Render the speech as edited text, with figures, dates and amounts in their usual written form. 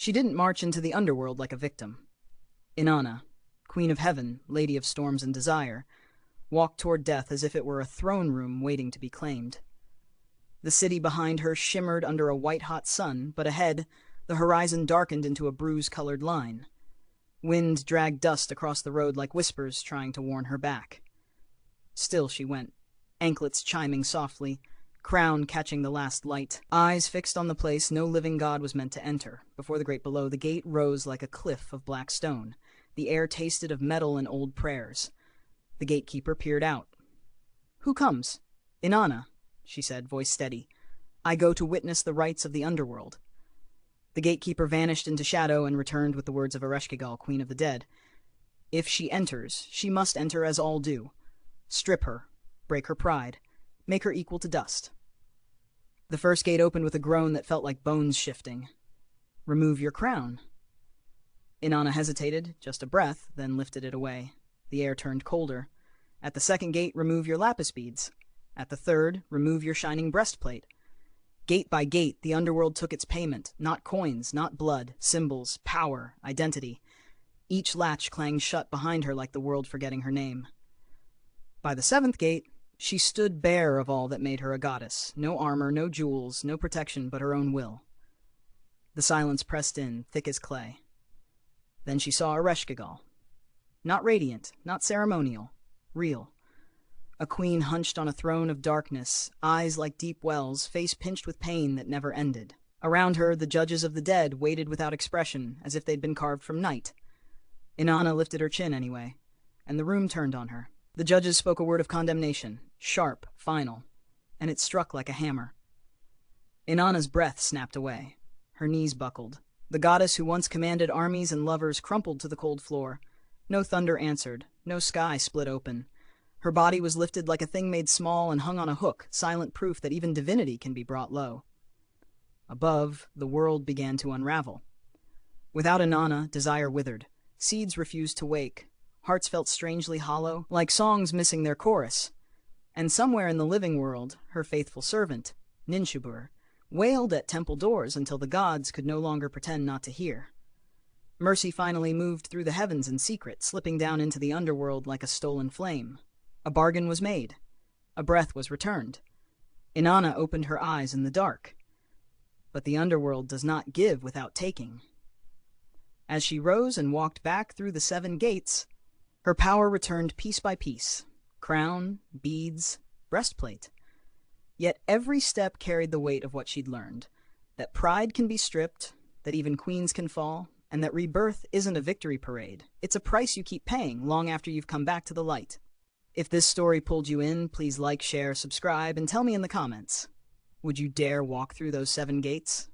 She didn't march into the underworld like a victim. Inanna, Queen of Heaven, Lady of Storms and Desire, walked toward death as if it were a throne room waiting to be claimed. The city behind her shimmered under a white-hot sun, but ahead, the horizon darkened into a bruise-colored line. Wind dragged dust across the road like whispers trying to warn her back. Still she went, anklets chiming softly, crown catching the last light, eyes fixed on the place no living god was meant to enter. Before the great below, the gate rose like a cliff of black stone. The air tasted of metal and old prayers. The gatekeeper peered out. "Who comes?" "Inanna," she said, voice steady. "I go to witness the rites of the underworld." The gatekeeper vanished into shadow and returned with the words of Ereshkigal, Queen of the Dead. "If she enters, she must enter as all do. Strip her, break her pride, make her equal to dust." The first gate opened with a groan that felt like bones shifting. "Remove your crown." Inanna hesitated, just a breath, then lifted it away. The air turned colder. At the second gate, remove your lapis beads. At the third, remove your shining breastplate. Gate by gate, the underworld took its payment, not coins, not blood, symbols, power, identity. Each latch clanged shut behind her like the world forgetting her name. By the seventh gate, she stood bare of all that made her a goddess. No armor, no jewels, no protection but her own will. The silence pressed in, thick as clay. Then she saw Ereshkigal. Not radiant, not ceremonial, real. A queen hunched on a throne of darkness, eyes like deep wells, face pinched with pain that never ended. Around her, the judges of the dead waited without expression, as if they'd been carved from night. Inanna lifted her chin anyway, and the room turned on her. The judges spoke a word of condemnation, sharp, final, and it struck like a hammer. Inanna's breath snapped away. Her knees buckled. The goddess who once commanded armies and lovers crumpled to the cold floor. No thunder answered, no sky split open. Her body was lifted like a thing made small and hung on a hook, silent proof that even divinity can be brought low. Above, the world began to unravel. Without Inanna, desire withered. Seeds refused to wake. Hearts felt strangely hollow, like songs missing their chorus. And somewhere in the living world, her faithful servant, Ninshubur, wailed at temple doors until the gods could no longer pretend not to hear. Mercy finally moved through the heavens in secret, slipping down into the underworld like a stolen flame. A bargain was made. A breath was returned. Inanna opened her eyes in the dark. But the underworld does not give without taking. As she rose and walked back through the 7 gates, her power returned piece by piece. Crown, beads, breastplate. Yet every step carried the weight of what she'd learned. That pride can be stripped, that even queens can fall, and that rebirth isn't a victory parade. It's a price you keep paying long after you've come back to the light. If this story pulled you in, please like, share, subscribe, and tell me in the comments. Would you dare walk through those 7 gates?